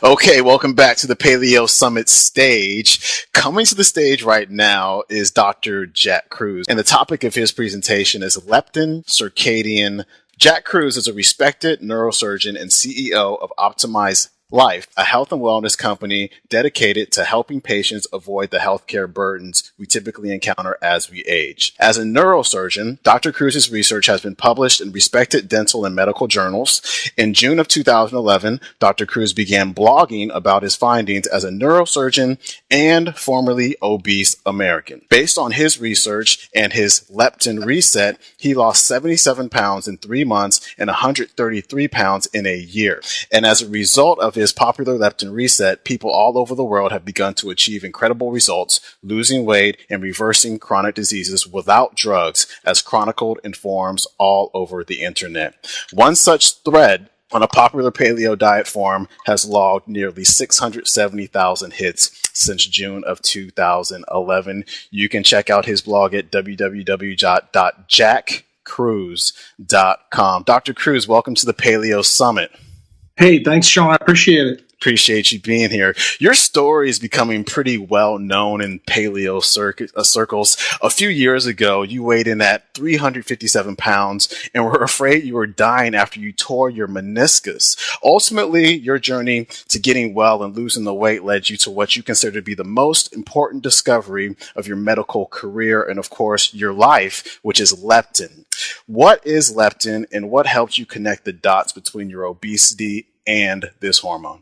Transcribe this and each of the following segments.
Okay, welcome back to the Paleo Summit stage. Coming to the stage right now is Dr. Jack Kruse, and the topic of his presentation is leptin, circadian. Jack Kruse is a respected neurosurgeon and CEO of Optimize Life, a health and wellness company dedicated to helping patients avoid the healthcare burdens we typically encounter as we age. As a neurosurgeon, Dr. Kruse's research has been published in respected dental and medical journals. In June of 2011, Dr. Kruse began blogging about his findings as a neurosurgeon and formerly obese American. Based on his research and his leptin reset, he lost 77 pounds in 3 months and 133 pounds in a year. And as a result of his popular leptin reset, people all over the world have begun to achieve incredible results, losing weight and reversing chronic diseases without drugs, as chronicled in forums all over the internet. One such thread on a popular paleo diet forum has logged nearly 670,000 hits since June of 2011. You can check out his blog at www.jackkruse.com. Dr. Kruse, welcome to the Paleo Summit. Hey, thanks, Sean. I appreciate it. Appreciate you being here. Your story is becoming pretty well known in paleo circles. A few years ago, you weighed in at 357 pounds and were afraid you were dying after you tore your meniscus. Ultimately, your journey to getting well and losing the weight led you to what you consider to be the most important discovery of your medical career and, of course, your life, which is leptin. What is leptin, and what helps you connect the dots between your obesity and this hormone?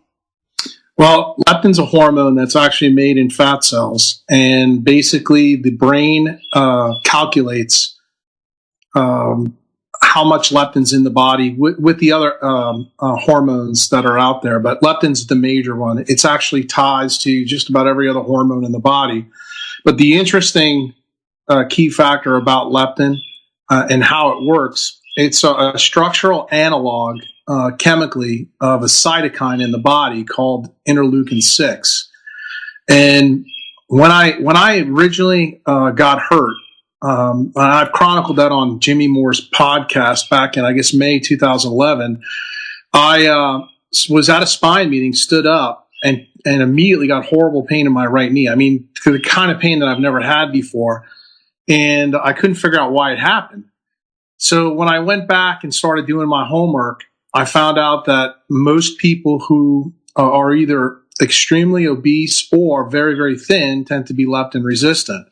Well, leptin's a hormone that's actually made in fat cells, and basically the brain calculates how much leptin's in the body with the other hormones that are out there, but leptin's the major one. It's actually ties to just about every other hormone in the body. But the interesting key factor about leptin and how it works, it's a structural analog chemically of a cytokine in the body called interleukin-6. And when I originally got hurt, I've chronicled that on Jimmy Moore's podcast back in, I guess, May 2011. I was at a spine meeting, stood up, and immediately got horrible pain in my right knee. I mean, the kind of pain that I've never had before. And I couldn't figure out why it happened. So when I went back and started doing my homework, I found out that most people who are either extremely obese or very, very thin tend to be leptin resistant.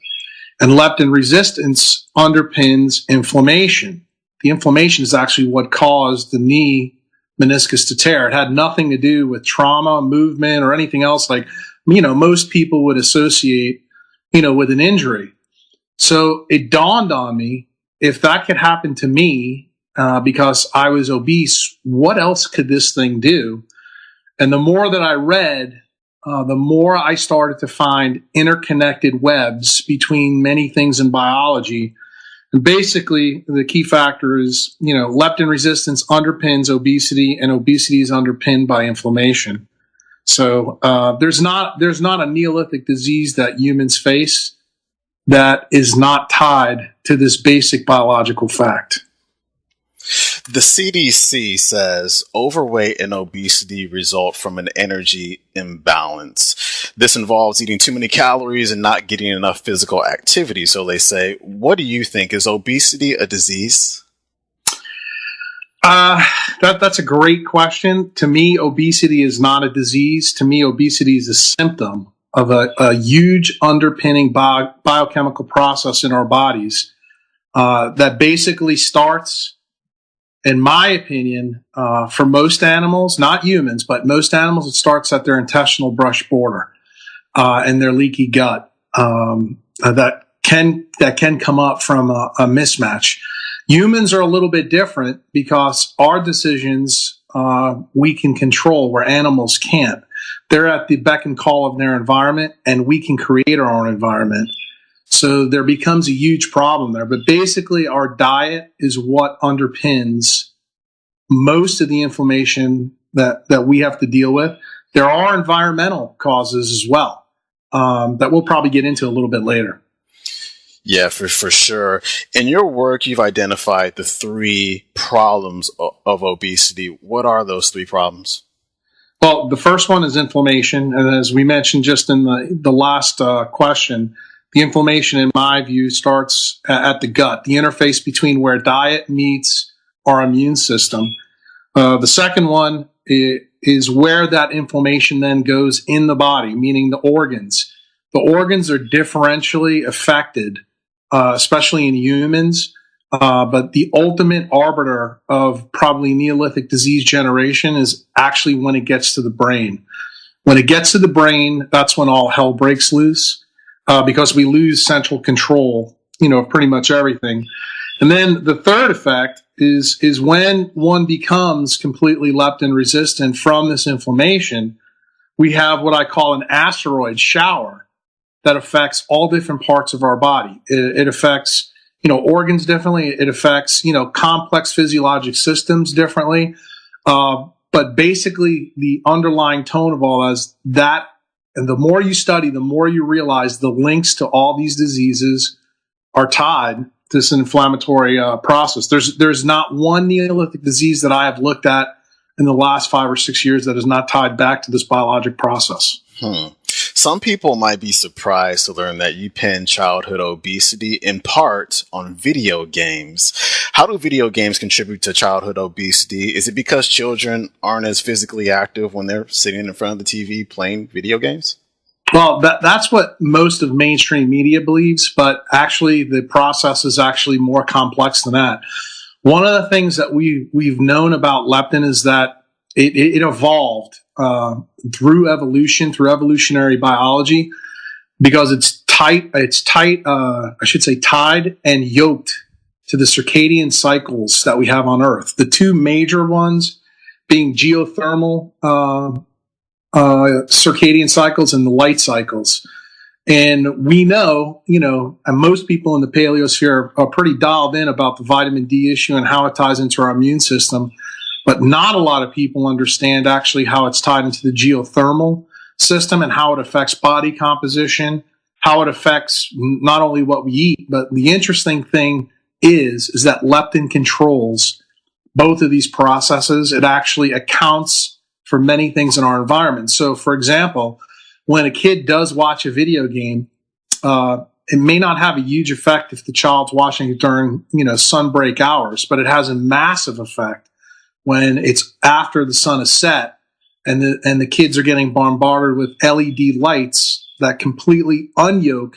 And leptin resistance underpins inflammation. The inflammation is actually what caused the knee meniscus to tear. It had nothing to do with trauma, movement, or anything else like, most people would associate, with an injury. So it dawned on me, if that could happen to me, because I was obese, what else could this thing do? And the more that I read, the more I started to find interconnected webs between many things in biology. And basically, the key factor is, leptin resistance underpins obesity, and obesity is underpinned by inflammation. So there's not a Neolithic disease that humans face that is not tied to this basic biological fact. The CDC says overweight and obesity result from an energy imbalance. This involves eating too many calories and not getting enough physical activity. So they say, what do you think? Is obesity a disease? That's a great question. To me, obesity is not a disease. To me, obesity is a symptom of a huge underpinning biochemical process in our bodies that basically starts, in my opinion, for most animals, not humans, but most animals, it starts at their intestinal brush border and their leaky gut that can come up from a mismatch. Humans are a little bit different because our decisions we can control where animals can't. They're at the beck and call of their environment, and we can create our own environment. So there becomes a huge problem there. But basically, our diet is what underpins most of the inflammation that we have to deal with. There are environmental causes as well that we'll probably get into a little bit later. Yeah, for sure. In your work, you've identified the 3 problems of obesity. What are those 3 problems? Well, the first one is inflammation. And as we mentioned just in the last question, the inflammation, in my view, starts at the gut, the interface between where diet meets our immune system. The second one is where that inflammation then goes in the body, meaning the organs. The organs are differentially affected, especially in humans. But the ultimate arbiter of probably Neolithic disease generation is actually when it gets to the brain. When it gets to the brain, that's when all hell breaks loose, because we lose central control, of pretty much everything. And then the third effect is when one becomes completely leptin resistant from this inflammation, we have what I call an asteroid shower that affects all different parts of our body. It affects organs differently. It affects, complex physiologic systems differently. But basically the underlying tone of all is that, and the more you study, the more you realize the links to all these diseases are tied to this inflammatory process. There's not one Neolithic disease that I have looked at in the last 5 or 6 years that is not tied back to this biologic process. Some people might be surprised to learn that you pin childhood obesity in part on video games. How do video games contribute to childhood obesity? Is it because children aren't as physically active when they're sitting in front of the TV playing video games? Well, that's what most of mainstream media believes, but actually the process is actually more complex than that. One of the things that we've known about leptin is that it evolved through evolution, through evolutionary biology, because it's tied and yoked to the circadian cycles that we have on Earth. The two major ones being geothermal circadian cycles and the light cycles. And we know, and most people in the paleosphere are pretty dialed in about the vitamin D issue and how it ties into our immune system. But not a lot of people understand actually how it's tied into the geothermal system and how it affects body composition, how it affects not only what we eat, but the interesting thing is that leptin controls both of these processes. It actually accounts for many things in our environment. So, for example, when a kid does watch a video game, it may not have a huge effect if the child's watching it during, sunbreak hours, but it has a massive effect when it's after the sun is set and the kids are getting bombarded with LED lights that completely unyoke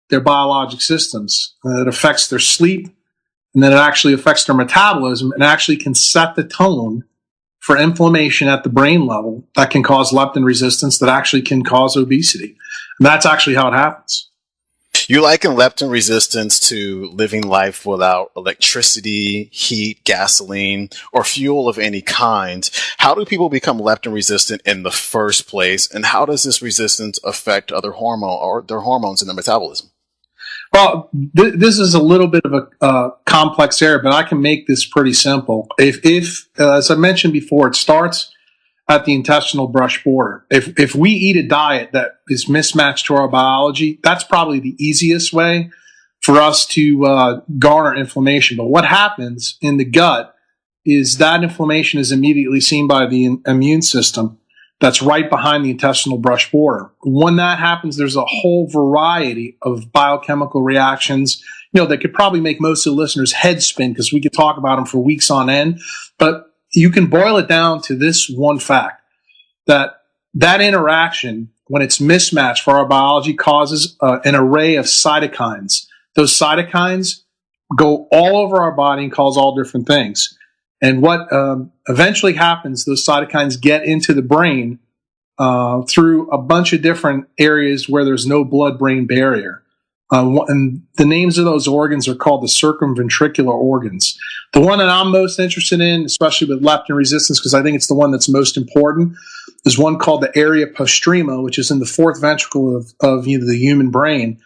their biologic systems. It affects their sleep, and then it actually affects their metabolism and actually can set the tone for inflammation at the brain level that can cause leptin resistance, that actually can cause obesity. And that's actually how it happens. You liken leptin resistance to living life without electricity, heat, gasoline, or fuel of any kind. How do people become leptin resistant in the first place? And how does this resistance affect their hormones in their metabolism? Well, this is a little bit of a complex area, but I can make this pretty simple. If as I mentioned before, it starts at the intestinal brush border. If we eat a diet that is mismatched to our biology, that's probably the easiest way for us to garner inflammation. But what happens in the gut is that inflammation is immediately seen by the immune system that's right behind the intestinal brush border. When that happens, there's a whole variety of biochemical reactions, that could probably make most of the listeners' heads spin, because we could talk about them for weeks on end. But you can boil it down to this one fact, that interaction, when it's mismatched for our biology, causes an array of cytokines. Those cytokines go all over our body and cause all different things. And what eventually happens, those cytokines get into the brain through a bunch of different areas where there's no blood-brain barrier. And the names of those organs are called the circumventricular organs. The one that I'm most interested in, especially with leptin resistance, because I think it's the one that's most important, is one called the area postrema, which is in the fourth ventricle of the human brain.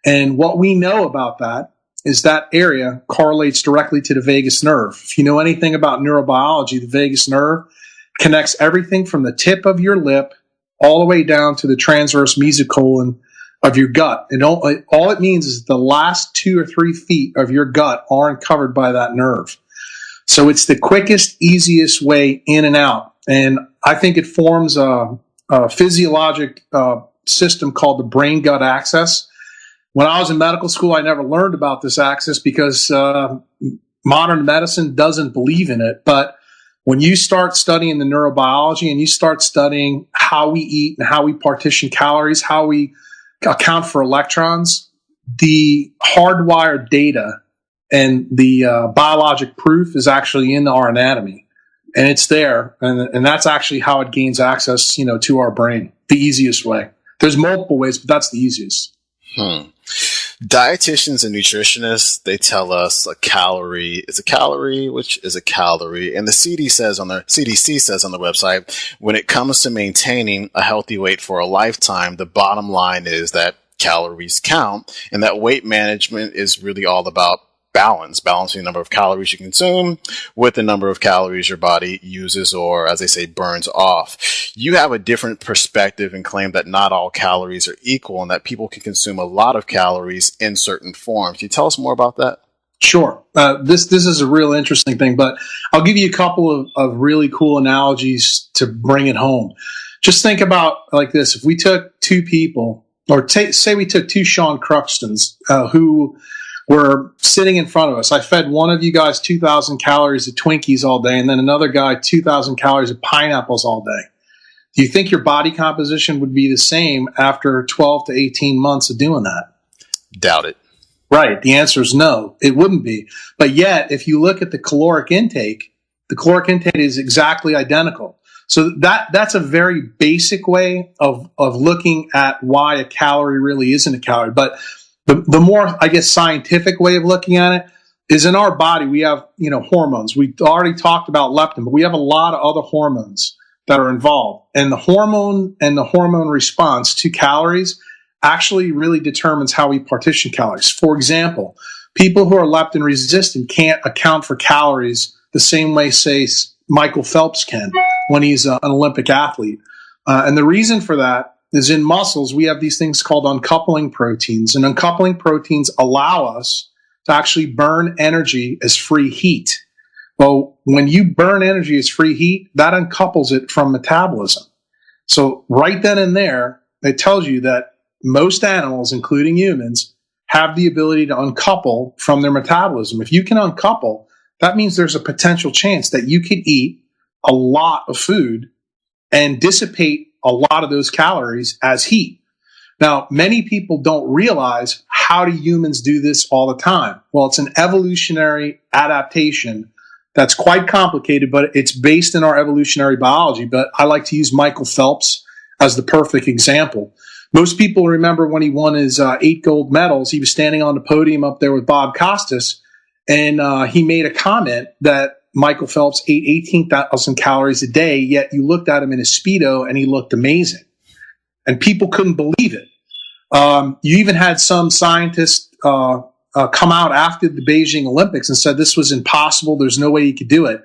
And what we know about that is that area correlates directly to the vagus nerve. If you know anything about neurobiology, the vagus nerve connects everything from the tip of your lip all the way down to the transverse mesocolon of your gut. And all it means is the last 2 or 3 feet of your gut aren't covered by that nerve. So it's the quickest, easiest way in and out. And I think it forms a physiologic system called the brain-gut axis. When I was in medical school, I never learned about this axis because modern medicine doesn't believe in it. But when you start studying the neurobiology and you start studying how we eat and how we partition calories, how we account for electrons, the hardwired data and the biologic proof is actually in our anatomy. And it's there. And that's actually how it gains access, to our brain, the easiest way. There's multiple ways, but that's the easiest. Dietitians and nutritionists, they tell us a calorie is a calorie, which is a calorie. And the CDC says on the website, when it comes to maintaining a healthy weight for a lifetime, the bottom line is that calories count, and that weight management is really all about balancing the number of calories you consume with the number of calories your body uses, or as they say, burns off. You have a different perspective and claim that not all calories are equal and that people can consume a lot of calories in certain forms. Can you tell us more about that? Sure. This is a real interesting thing, but I'll give you a couple of really cool analogies to bring it home. Just think about like this. If we took two people, or say we took two Sean Cruxtons who were sitting in front of us. I fed one of you guys 2,000 calories of Twinkies all day, and then another guy 2,000 calories of pineapples all day. Do you think your body composition would be the same after 12 to 18 months of doing that? Doubt it. Right. The answer is no, it wouldn't be. But yet, if you look at the caloric intake is exactly identical. So that's a very basic way of looking at why a calorie really isn't a calorie. But the more, I guess, scientific way of looking at it is in our body, we have, hormones. We already talked about leptin, but we have a lot of other hormones that are involved. And the hormone response to calories actually really determines how we partition calories. For example, people who are leptin resistant can't account for calories the same way, say, Michael Phelps can when he's an Olympic athlete. And the reason for that is in muscles, we have these things called uncoupling proteins. And uncoupling proteins allow us to actually burn energy as free heat. Well, when you burn energy as free heat, that uncouples it from metabolism. So right then and there, it tells you that most animals, including humans, have the ability to uncouple from their metabolism. If you can uncouple, that means there's a potential chance that you could eat a lot of food and dissipate a lot of those calories as heat. Now, many people don't realize how do humans do this all the time. Well, it's an evolutionary adaptation that's quite complicated, but it's based in our evolutionary biology. But I like to use Michael Phelps as the perfect example. Most people remember when he won his 8 gold medals, he was standing on the podium up there with Bob Costas, and he made a comment that Michael Phelps ate 18,000 calories a day, yet you looked at him in his Speedo and he looked amazing. And people couldn't believe it. You even had some scientists come out after the Beijing Olympics and said this was impossible, there's no way he could do it.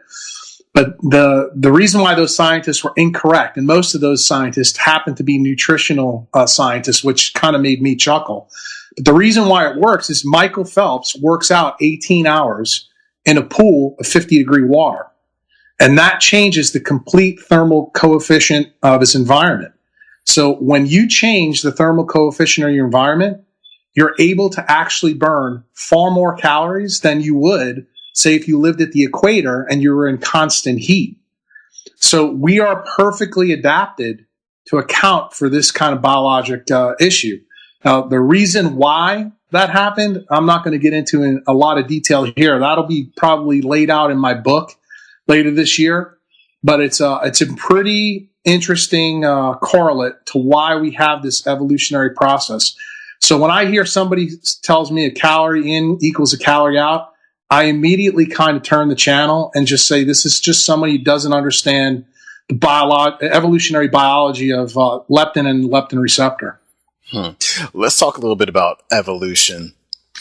But the reason why those scientists were incorrect, and most of those scientists happened to be nutritional scientists, which kind of made me chuckle. But the reason why it works is Michael Phelps works out 18 hours in a pool of 50-degree water. And that changes the complete thermal coefficient of his environment. So when you change the thermal coefficient of your environment, you're able to actually burn far more calories than you would, say, if you lived at the equator and you were in constant heat. So we are perfectly adapted to account for this kind of biologic issue. Now, the reason why that happened, I'm not going to get into in a lot of detail here. That'll be probably laid out in my book later this year. But it's a pretty interesting correlate to why we have this evolutionary process. So when I hear somebody tells me a calorie in equals a calorie out, I immediately kind of turn the channel and just say this is just somebody who doesn't understand the evolutionary biology of leptin and leptin receptor. Let's talk a little bit about evolution.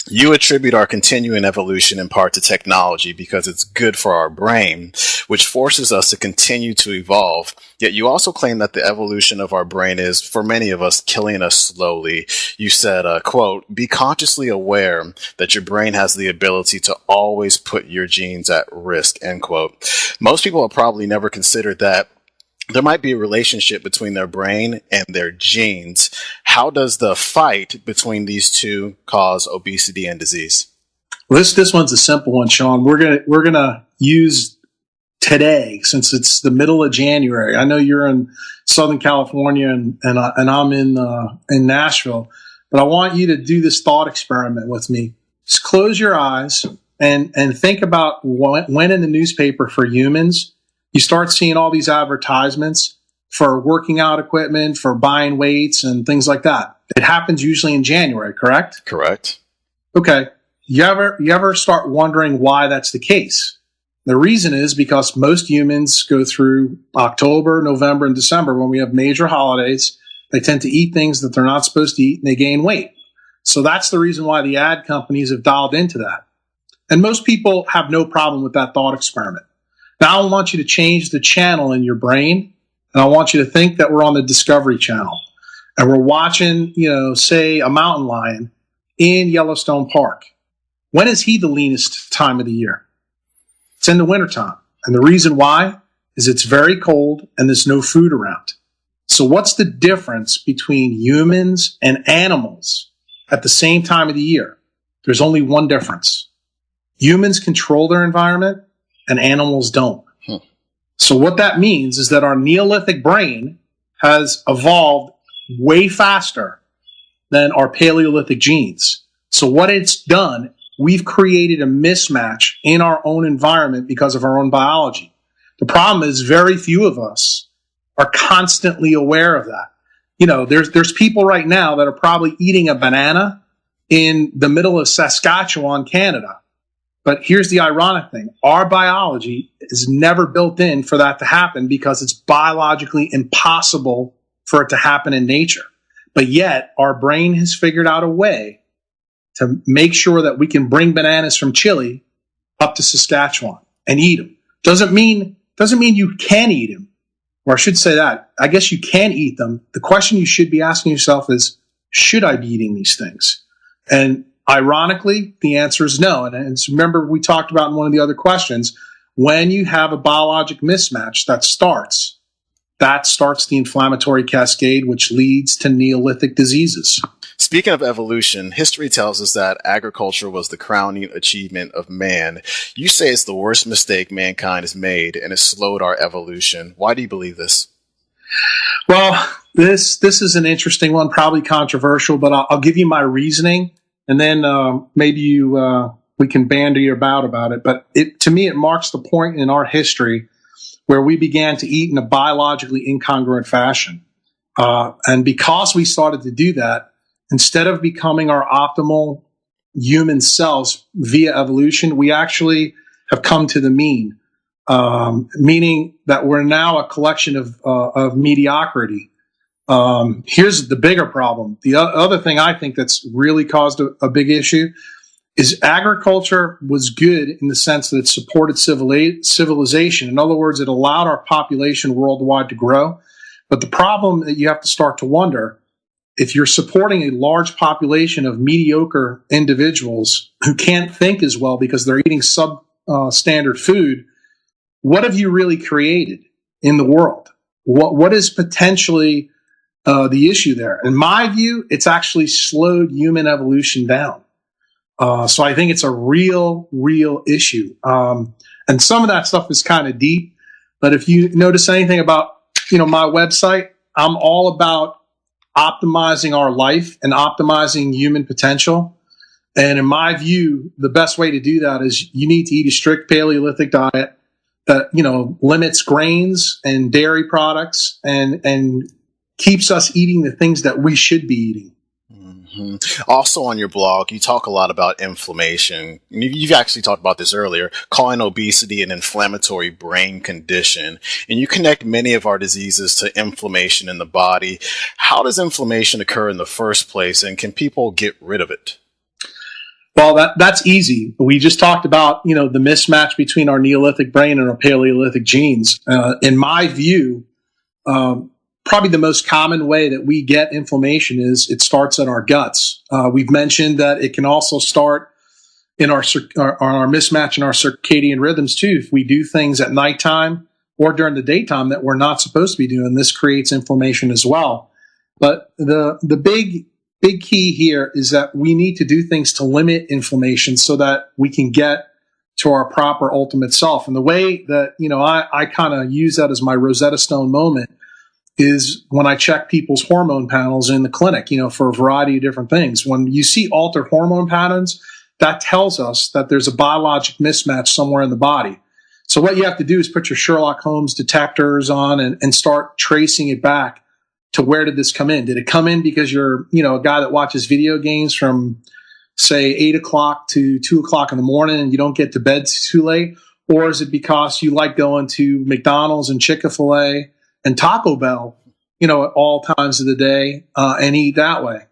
You attribute our continuing evolution in part to technology because it's good for our brain, which forces us to continue to evolve. Yet you also claim that the evolution of our brain is, for many of us, killing us slowly. You said, quote, "Be consciously aware that your brain has the ability to always put your genes at risk," end quote. Most people have probably never considered that there might be a relationship between their brain and their genes. How does the fight between these two cause obesity and disease? Well, this one's a simple one, Sean. We're gonna use today, since it's the middle of January. I know you're in Southern California and I'm in Nashville, but I want you to do this thought experiment with me. Just close your eyes and think about when in the newspaper for humans you start seeing all these advertisements for working out equipment, for buying weights and things like that. It happens usually in January, correct? Correct. Okay. You ever start wondering why that's the case? The reason is because most humans go through October, November, and December when we have major holidays. They tend to eat things that they're not supposed to eat and they gain weight. So that's the reason why the ad companies have dialed into that. And most people have no problem with that thought experiment. Now I want you to change the channel in your brain, and I want you to think that we're on the Discovery Channel and we're watching, say a mountain lion in Yellowstone Park. When is he the leanest time of the year? It's in the wintertime. And the reason why is it's very cold and there's no food around. So what's the difference between humans and animals at the same time of the year? There's only one difference. Humans control their environment and animals don't. So what that means is that our Neolithic brain has evolved way faster than our Paleolithic genes. So what it's done, we've created a mismatch in our own environment because of our own biology. The problem is very few of us are constantly aware of that. There's people right now that are probably eating a banana in the middle of Saskatchewan, Canada. But here's the ironic thing. Our biology is never built in for that to happen because it's biologically impossible for it to happen in nature. But yet our brain has figured out a way to make sure that we can bring bananas from Chile up to Saskatchewan and eat them. Doesn't mean you can eat them. Or I should say that. I guess you can eat them. The question you should be asking yourself is, should I be eating these things? And ironically, the answer is no. And remember, we talked about in one of the other questions, when you have a biologic mismatch that starts the inflammatory cascade, which leads to Neolithic diseases. Speaking of evolution, history tells us that agriculture was the crowning achievement of man. You say it's the worst mistake mankind has made and it slowed our evolution. Why do you believe this? Well, this is an interesting one, probably controversial, but I'll give you my reasoning, and then maybe we can bandy about it. But to me, it marks the point in our history where we began to eat in a biologically incongruent fashion. And because we started to do that, instead of becoming our optimal human selves via evolution, we actually have come to the mean, meaning that we're now a collection of mediocrity. Here's the bigger problem. The other thing I think that's really caused a big issue is agriculture was good in the sense that it supported civilization. In other words, it allowed our population worldwide to grow. But the problem that you have to start to wonder, if you're supporting a large population of mediocre individuals who can't think as well because they're eating substandard food, what have you really created in the world? What is potentially the issue there? In my view, it's actually slowed human evolution down. So I think it's a real issue. And some of that stuff is kind of deep, but if you notice anything about, my website, I'm all about optimizing our life and optimizing human potential. And in my view, the best way to do that is you need to eat a strict Paleolithic diet that, limits grains and dairy products and keeps us eating the things that we should be eating. Mm-hmm. Also on your blog, you talk a lot about inflammation. You've actually talked about this earlier, calling obesity an inflammatory brain condition. And you connect many of our diseases to inflammation in the body. How does inflammation occur in the first place, and can people get rid of it? Well, that's easy. We just talked about, the mismatch between our Neolithic brain and our Paleolithic genes. In my view, probably the most common way that we get inflammation is it starts in our guts. We've mentioned that it can also start in our mismatch in our circadian rhythms too. If we do things at nighttime or during the daytime that we're not supposed to be doing. This creates inflammation as well. But the big key here is that we need to do things to limit inflammation so that we can get to our proper ultimate self. And the way that, I kind of use that as my Rosetta Stone moment is when I check people's hormone panels in the clinic, for a variety of different things. When you see altered hormone patterns, that tells us that there's a biologic mismatch somewhere in the body. So what you have to do is put your Sherlock Holmes detectors on and start tracing it back to where did this come in? Did it come in because you're, a guy that watches video games from, say, 8 o'clock to 2 o'clock in the morning and you don't get to bed too late? Or is it because you like going to McDonald's and Chick-fil-A and Taco Bell, at all times of the day and eat that way?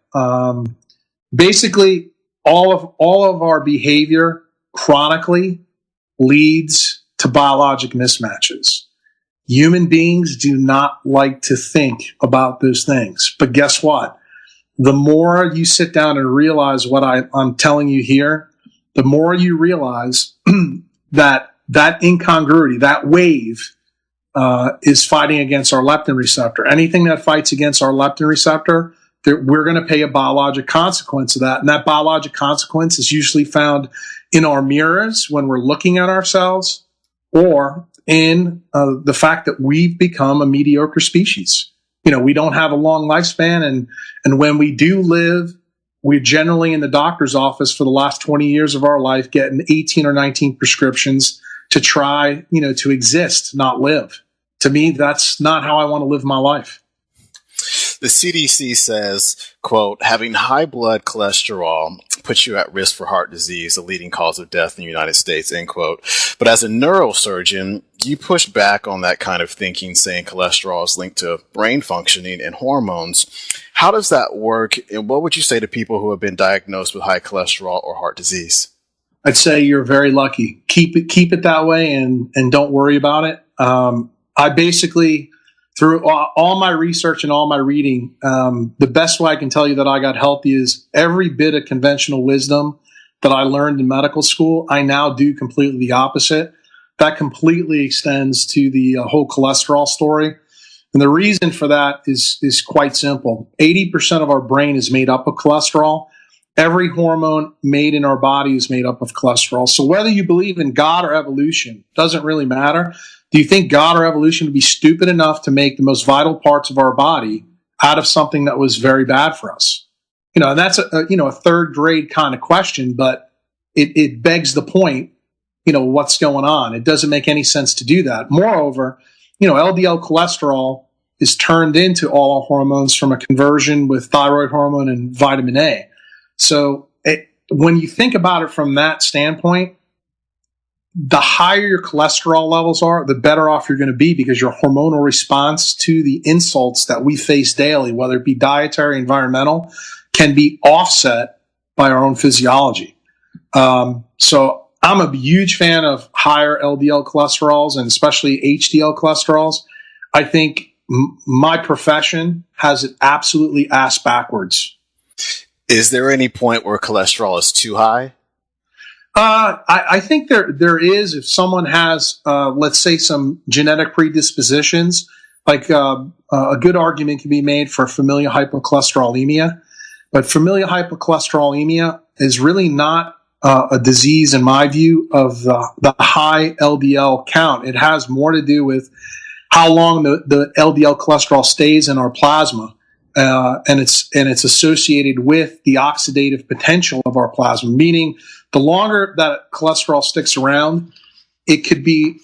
Basically, all of our behavior chronically leads to biologic mismatches. Human beings do not like to think about those things. But guess what? The more you sit down and realize what I'm telling you here, the more you realize that incongruity, that wave, is fighting against our leptin receptor. Anything that fights against our leptin receptor, we're going to pay a biologic consequence of that. And that biologic consequence is usually found in our mirrors when we're looking at ourselves, or in the fact that we've become a mediocre species. We don't have a long lifespan, and when we do live, we're generally in the doctor's office for the last 20 years of our life getting 18 or 19 prescriptions to try, to exist, not live. To me, that's not how I want to live my life. The CDC says, quote, having high blood cholesterol puts you at risk for heart disease, the leading cause of death in the United States, end quote. But as a neurosurgeon, you push back on that kind of thinking, saying cholesterol is linked to brain functioning and hormones. How does that work? And what would you say to people who have been diagnosed with high cholesterol or heart disease? I'd say you're very lucky. Keep it that way and don't worry about it. I basically, through all my research and all my reading, the best way I can tell you that I got healthy is every bit of conventional wisdom that I learned in medical school, I now do completely the opposite. That completely extends to the whole cholesterol story. And the reason for that is quite simple. 80% of our brain is made up of cholesterol. Every hormone made in our body is made up of cholesterol. So whether you believe in God or evolution doesn't really matter. Do you think God or evolution would be stupid enough to make the most vital parts of our body out of something that was very bad for us? And that's a third grade kind of question, but it begs the point, what's going on. It doesn't make any sense to do that. Moreover, LDL cholesterol is turned into all our hormones from a conversion with thyroid hormone and vitamin A. So when you think about it from that standpoint, the higher your cholesterol levels are, the better off you're going to be, because your hormonal response to the insults that we face daily, whether it be dietary, environmental, can be offset by our own physiology. So I'm a huge fan of higher LDL cholesterols and especially HDL cholesterols. I think my profession has it absolutely ass backwards. Is there any point where cholesterol is too high? I think there is, if someone has, let's say, some genetic predispositions, like a good argument can be made for familial hypercholesterolemia. But familial hypercholesterolemia is really not a disease, in my view, of the high LDL count. It has more to do with how long the LDL cholesterol stays in our plasma. And it's associated with the oxidative potential of our plasma, meaning the longer that cholesterol sticks around, it could be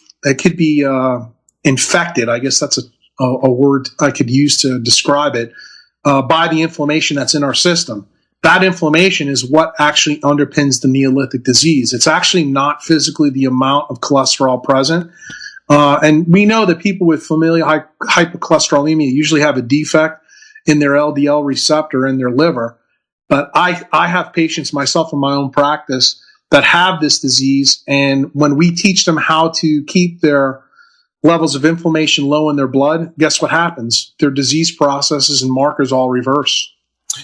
infected. I guess that's a word I could use to describe it, by the inflammation that's in our system. That inflammation is what actually underpins the Neolithic disease. It's actually not physically the amount of cholesterol present. And we know that people with familial hypercholesterolemia usually have a defect in their LDL receptor in their liver. But I have patients myself in my own practice that have this disease, and when we teach them how to keep their levels of inflammation low in their blood, guess what happens? Their disease processes and markers all reverse.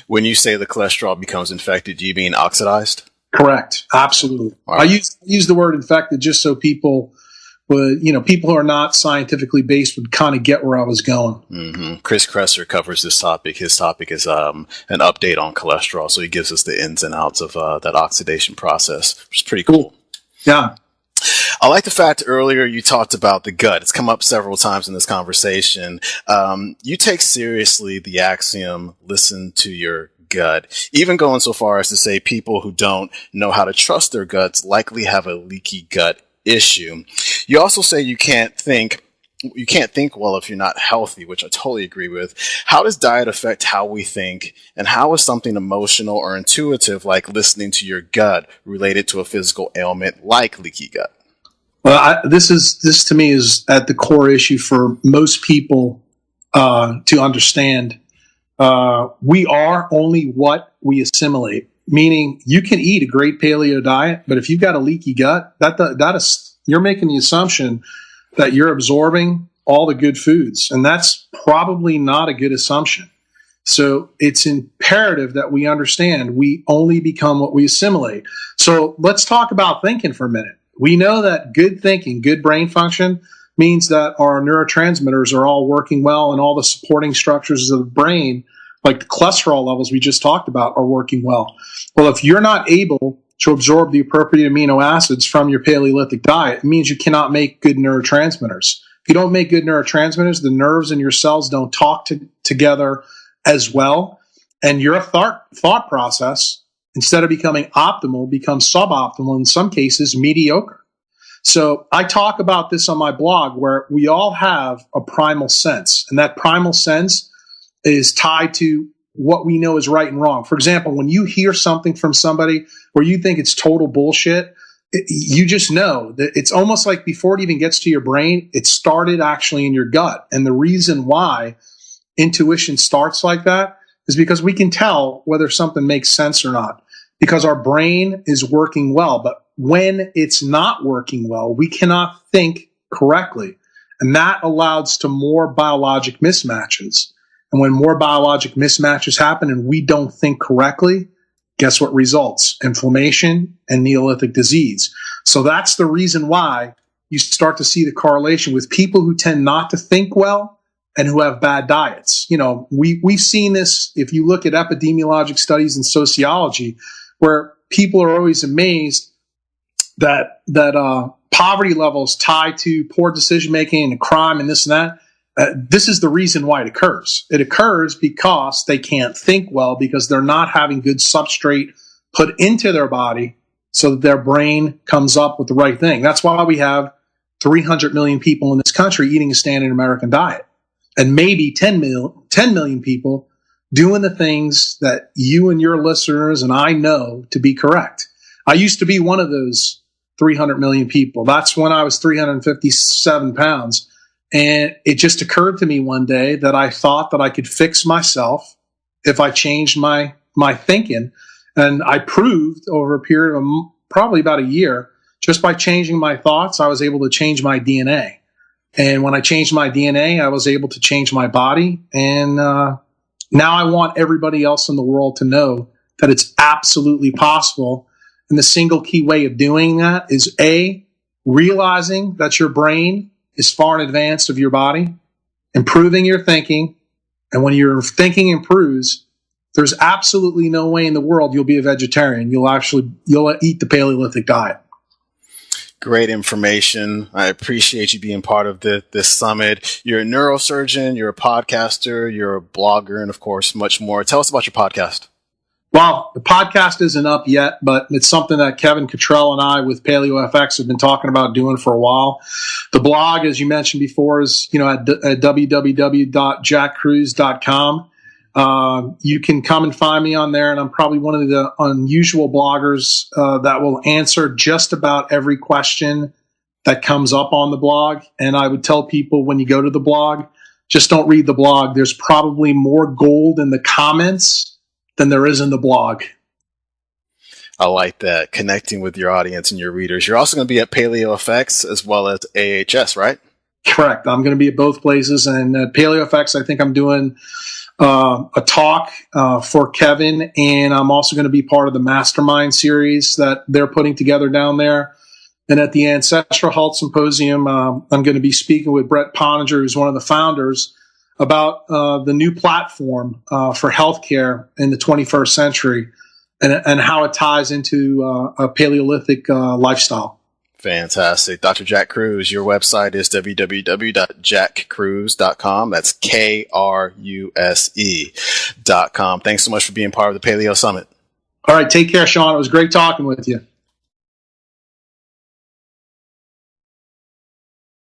When you say the cholesterol becomes infected, do you mean oxidized? Correct. Absolutely. Right. I use the word infected just so people But, people who are not scientifically based would kind of get where I was going. Mm-hmm. Chris Kresser covers this topic. His topic is an update on cholesterol. So he gives us the ins and outs of that oxidation process, which is pretty cool. Yeah. I like the fact earlier you talked about the gut. It's come up several times in this conversation. You take seriously the axiom, listen to your gut, even going so far as to say people who don't know how to trust their guts likely have a leaky gut issue. You also say you can't think well if you're not healthy, which I totally agree with. How does diet affect how we think, and how is something emotional or intuitive like listening to your gut related to a physical ailment like leaky gut? Well, this to me is at the core issue for most people to understand. We are only what we assimilate. Meaning, you can eat a great paleo diet, but if you've got a leaky gut, that is you're making the assumption that you're absorbing all the good foods, and that's probably not a good assumption. So it's imperative that we understand we only become what we assimilate. So let's talk about thinking for a minute. We know that good thinking, good brain function means that our neurotransmitters are all working well, and all the supporting structures of the brain, like the cholesterol levels we just talked about, are working well. Well, if you're not able to absorb the appropriate amino acids from your Paleolithic diet, it means you cannot make good neurotransmitters. If you don't make good neurotransmitters, the nerves in your cells don't talk together as well, and your thought process, instead of becoming optimal, becomes suboptimal, in some cases mediocre. So I talk about this on my blog, where we all have a primal sense, and that primal sense is tied to what we know is right and wrong. For example, when you hear something from somebody where you think it's total bullshit, you just know that it's almost like before it even gets to your brain, it started actually in your gut. And the reason why intuition starts like that is because we can tell whether something makes sense or not, because our brain is working well. But when it's not working well, we cannot think correctly. And that allows to more biologic mismatches. And when more biologic mismatches happen and we don't think correctly, guess what results? Inflammation and Neolithic disease. So that's the reason why you start to see the correlation with people who tend not to think well and who have bad diets. We've seen this if you look at epidemiologic studies in sociology, where people are always amazed that poverty levels tied to poor decision making and crime and this and that. This is the reason why it occurs. It occurs because they can't think well, because they're not having good substrate put into their body so that their brain comes up with the right thing. That's why we have 300 million people in this country eating a standard American diet, and maybe 10 million people doing the things that you and your listeners and I know to be correct. I used to be one of those 300 million people. That's when I was 357 pounds. And it just occurred to me one day that I thought that I could fix myself if I changed my thinking. And I proved over a period of probably about a year, just by changing my thoughts, I was able to change my DNA. And when I changed my DNA, I was able to change my body. And now I want everybody else in the world to know that it's absolutely possible. And the single key way of doing that is A, realizing that your brain is far in advance of your body, improving your thinking. And when your thinking improves, there's absolutely no way in the world you'll be a vegetarian. You'll eat the Paleolithic diet. Great information. I appreciate you being part of this summit. You're a neurosurgeon, you're a podcaster, you're a blogger, and of course, much more. Tell us about your podcast. Well, the podcast isn't up yet, but it's something that Kevin Cottrell and I with Paleo FX have been talking about doing for a while. The blog, as you mentioned before, is at www.jackkruse.com. You can come and find me on there, and I'm probably one of the unusual bloggers that will answer just about every question that comes up on the blog. And I would tell people, when you go to the blog, just don't read the blog. There's probably more gold in the comments than there is in the blog. I like that, connecting with your audience and your readers. You're also going to be at Paleo FX as well as AHS, right? Correct. I'm going to be at both places. And at Paleo FX, I think I'm doing a talk for Kevin, and I'm also going to be part of the mastermind series that they're putting together down there. And at the Ancestral Health Symposium, I'm going to be speaking with Brett Pottinger, who's one of the founders, about the new platform for healthcare in the 21st century and how it ties into a Paleolithic lifestyle. Fantastic. Dr. Jack Kruse, your website is www.jackkruse.com. That's KRUSE.com. Thanks so much for being part of the Paleo Summit. All right. Take care, Sean. It was great talking with you.